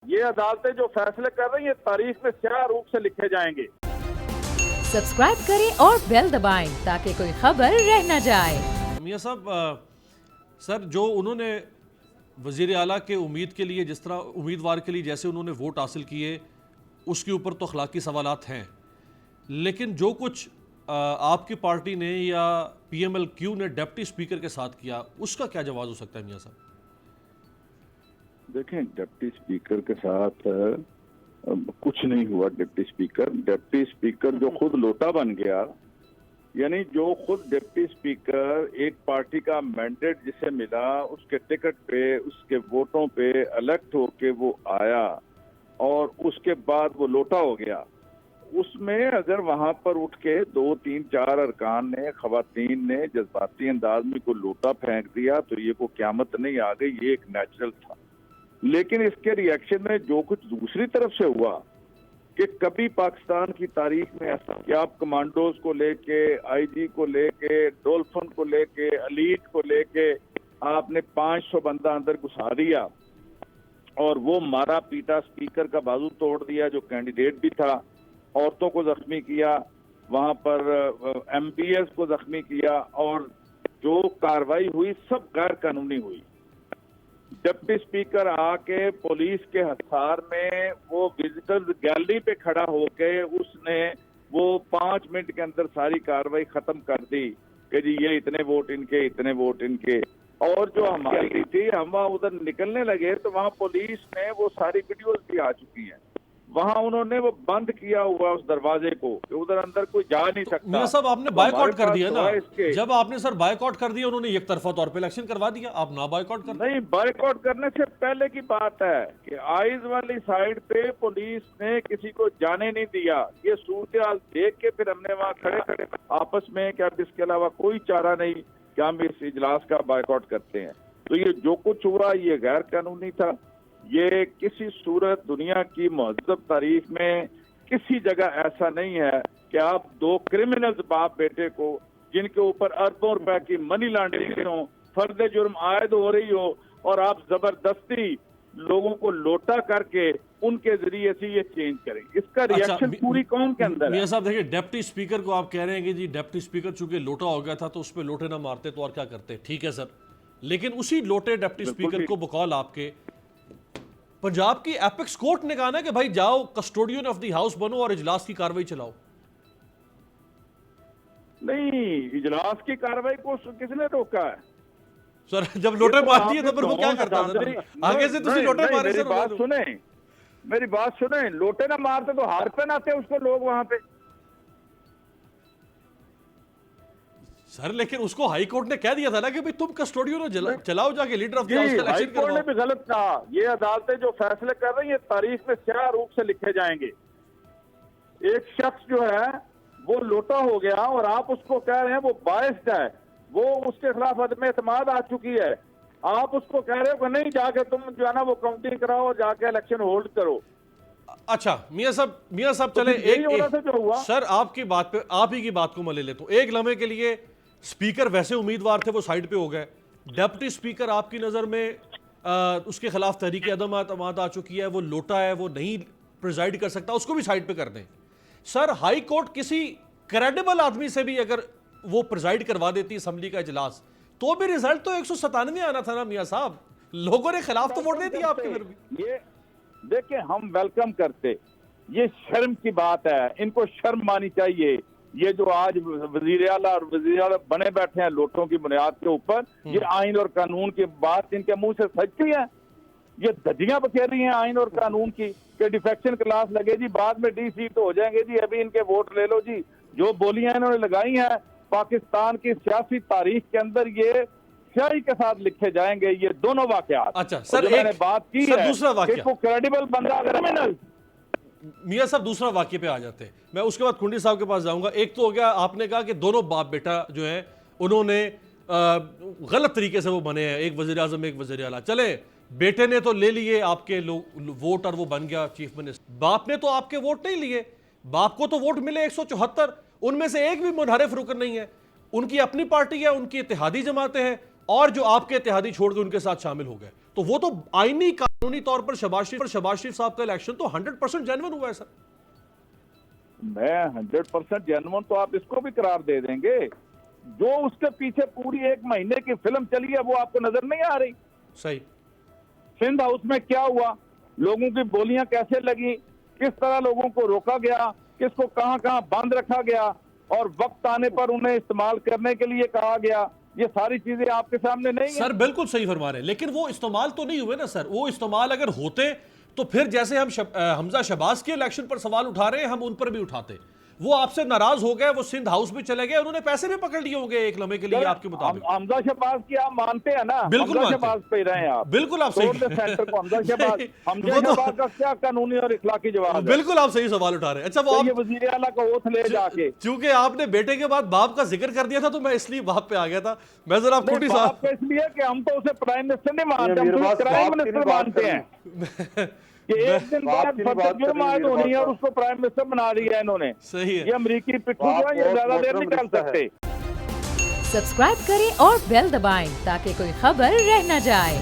ये अदालतें जो फैसले कर रही हैं तारीख में स्याह रूप से लिखे जाएंगे। सब्सक्राइब करें और बेल दबाएं ताकि कोई खबर रह न जाए। मियां साहब, सर जो उन्होंने वज़ीर आला के उम्मीद के लिए जिस तरह उम्मीदवार के लिए जैसे उन्होंने वोट हासिल किए उसके ऊपर तो अखलाकी सवालात हैं, लेकिन जो कुछ आपकी पार्टी ने या PMLQ ने डिप्टी स्पीकर के साथ किया उसका क्या जवाब हो सकता है मियां साहब? देखें, डिप्टी स्पीकर के साथ कुछ नहीं हुआ। डिप्टी स्पीकर जो खुद लोटा बन गया, यानी जो खुद डिप्टी स्पीकर एक पार्टी का मैंडेट जिसे मिला उसके टिकट पे उसके वोटों पे इलेक्ट होके वो आया और उसके बाद वो लोटा हो गया, उसमें अगर वहां पर उठ के 2, 3, 4 अरकान ने खवातीन ने जज्बाती अंदाज में को लोटा फेंक दिया तो ये को क्यामत नहीं आ गई, ये एक नेचुरल था। लेकिन इसके रिएक्शन में जो कुछ दूसरी तरफ से हुआ कि कभी पाकिस्तान की तारीख में ऐसा कि आप कमांडोज को लेके, IG को लेके, डोल्फिन को लेके, एलीट को लेके आपने 500 बंदा अंदर घुसा दिया और वो मारा पीटा, स्पीकर का बाजू तोड़ दिया जो कैंडिडेट भी था, औरतों को जख्मी किया, वहां पर MPs को जख्मी किया और जो कार्रवाई हुई सब गैर कानूनी हुई। डिप्टी स्पीकर आके पुलिस के हथियार में वो विजिटर गैलरी पे खड़ा होके उसने वो 5 मिनट के अंदर सारी कार्रवाई खत्म कर दी कि जी ये इतने वोट इनके, इतने वोट इनके। और जो हमारी थी, हम वहां उधर निकलने लगे तो वहां पुलिस ने वो सारी वीडियोस भी आ चुकी हैं, वहां उन्होंने वो बंद किया हुआ उस दरवाजे को, उधर अंदर कोई जा नहीं सकता। मियां साहब आपने बायकॉट कर दिया ना, जब आपने सर बायकॉट कर दिया उन्होंने एक तरफा तौर पे इलेक्शन करवा दिया, आप ना बायकॉट कर नहीं, बायकॉट करने से पहले की बात है कि आइज वाली साइड पे पुलिस ने किसी को जाने नहीं दिया। ये सूरत हाल देख के फिर हमने वहां खड़े खड़े आपस में कि अब इसके अलावा कोई चारा नहीं कि हम इस इजलास का बायकॉट करते हैं। तो ये जो कुछ हुआ ये गैर कानूनी था। ये किसी सूरत दुनिया की महज़ब तारीख में किसी जगह ऐसा नहीं है कि आप 2 क्रिमिनल्स बाप बेटे को जिनके ऊपर अरबों रुपए की मनी लॉन्ड्रिंग हो, फर्द जुर्म आयद हो रही हो और आप जबरदस्ती लोगों को लोटा करके उनके जरिए से ये चेंज करें। इसका रिएक्शन पूरी कौम के अंदर है। मियां साहब देखिए, डिप्टी स्पीकर को आप कह रहे हैं कि जी डिप्टी स्पीकर चूंकि लोटा हो गया था तो उस पर लोटे ना मारते तो और क्या करते, ठीक है सर, लेकिन उसी लोटे डिप्टी स्पीकर को बकौल आपके पंजाब की एपेक्स कोर्ट ने कहा ना कि भाई जाओ कस्टोडियन ऑफ द हाउस बनो और इजलास की कार्रवाई चलाओ। नहीं, इजलास की कार्रवाई को किसने रोका है सर? जब लोटे मार दिए तो फिर वो क्या करता है? आगे से तुसी लोटे मारे सर। मेरी बात सुने, लोटे ना मारते तो हार पहनाते उसको लोग वहां पे। सर लेकिन उसको हाई कोर्ट ने कह दिया था ना कि भाई तुम कस्टोडियन चलाओ जाके, लीडर ऑफ द हाउस का इलेक्शन करवाओ। ने भी गलत कहा। ये अदालतें जो फैसले कर रही हैं तारीख में स्याह रूप से लिखे जाएंगे। एक शख्स जो है वो लोटा हो गया और आप उसको कह रहे हैं वो बायस्ड है, वो उसके खिलाफ अदम एतमाद आ चुकी है, आप उसको कह रहे हो कि नहीं जाके तुम जो है ना वो काउंटिंग कराओ और जाके इलेक्शन होल्ड करो। अच्छा मियां साहब चले जो हुआ सर आपकी बात पे, आप ही की बात को मैं ले लेता हूं। एक लम्हे के लिए स्पीकर वैसे उम्मीदवार थे वो साइड पे हो गए, डिप्टी स्पीकर आपकी नजर में उसके खिलाफ तहरीक अदम एतमाद आ चुकी है, वो लोटा है, वो नहीं प्रिजाइड कर सकता, उसको भी साइड पे कर दें। सर हाई कोर्ट किसी क्रेडिबल आदमी से भी अगर वो प्रिजाइड करवा देती असेंबली का इजलास तो भी रिजल्ट तो 197 आना था ना मियां साहब, लोगों ने खिलाफ तो वोट दे दिया आपके। फिर भी ये देखिए, हम वेलकम करते, ये शर्म की बात है, इनको शर्म मानी चाहिए। ये जो आज वजीर आला और वजीर आला बने बैठे हैं लोटों की बुनियाद के ऊपर, ये आइन और कानून की बात इनके मुंह से सच्ची है। ये धज्जियां बखेर रही हैं आइन और कानून की कि डिफेक्शन क्लास लगे जी, बाद में DC तो हो जाएंगे जी, अभी इनके वोट ले लो जी। जो बोलियां इन्होंने लगाई हैं पाकिस्तान की सियासी तारीख के अंदर ये स्याही के साथ लिखे जाएंगे ये दोनों वाकयात। अच्छा सर, मैंने बात की सर है दूसरा वाकया, क्रेडिबल बंदा क्रिमिनल। मियां साहब दूसरा वाक्य पे आ जाते हैं, मैं उसके बाद खुंडी साहब के पास जाऊंगा। एक तो हो गया आपने कहा कि दोनों बाप बेटा जो है उन्होंने गलत तरीके से वो बने हैं, एक वजीर आजम एक वजीर आला। चले बेटे ने तो ले लिए आपके वोट और वो बन गया चीफ मिनिस्टर, बाप ने तो आपके वोट नहीं लिए, बाप को तो वोट मिले 174, उनमें से एक भी मुनहरिफ रुकन नहीं है, उनकी अपनी पार्टी है, उनकी इत्तेहादी जमातें हैं और जो आपके इत्तेहादी छोड़ के उनके साथ शामिल हो गए, तो वो तो आईनी का कानूनी तौर पर शहबाज शरीफ साहब का इलेक्शन तो 100% जेन्युइन हुआ है सर। मैं 100% जेन्युइन तो आप इसको भी करार दे देंगे, जो उसके पीछे पूरी 1 महीने की फिल्म चली है वो आपको नजर नहीं आ रही? सही। सिंध हाउस में क्या हुआ, लोगों की बोलियां कैसे लगी, किस तरह लोगों को रोका गया, किसको कहां कहां बंद रखा गया और वक्त आने पर उन्हें इस्तेमाल करने के लिए कहा गया, ये सारी चीजें आपके सामने नहीं है। सर बिल्कुल सही फरमा रहे हैं, लेकिन वो इस्तेमाल तो नहीं हुए ना सर। वो इस्तेमाल अगर होते तो फिर जैसे हम हमजा शहबाज के इलेक्शन पर सवाल उठा रहे हैं, हम उन पर भी उठाते। वो आपसे नाराज हो गए, वो सिंध हाउस में चले गए, उन्होंने पैसे भी पकड़ लिए होंगे एक लम्हे के लिए आपके मुताबिक। हमजा शहबाज की आप मानते हैं ना? बिल्कुल हमजा मानते हैं। शहबाज पे रहे हैं आप, बिल्कुल आप सही सेंटर को हमजा शहबाज वो तो- का क्या कानूनी और इखलाकी जवाब है? बिल्कुल आप सही सवाल उठा रहे हैं। अच्छा, वो तो आप ये वजीर आला का ओथ ले जाके, चूंकि आपने बेटे के बाद बाप का जिक्र कर दिया था तो मैं इसलिए बाप पे आ गया था। मैं जरा नहीं, कुटी बाप साहब का इसलिए कि हम तो उसे प्राइम मिनिस्टर नहीं मानते, हम मेरे तो पास प्राइम बाप की मिनिस्टर नहीं बात मानते करनी। हैं कि एक दिन बाप बाद की नहीं फतह बात जुर्म करनी, आयद मेरे होनी है पास और उसको प्राइम मिनिस्टर बना दिया है इन्होंने। सही है। ये अमरीकी पिट्ठू बाप जो है, ये बहुत ज्यादा देर नहीं मोहतरम चल रिश्ता है। सकते। सब्सक्राइब करें और बेल दबाएं ताकि कोई खबर रह न जाए।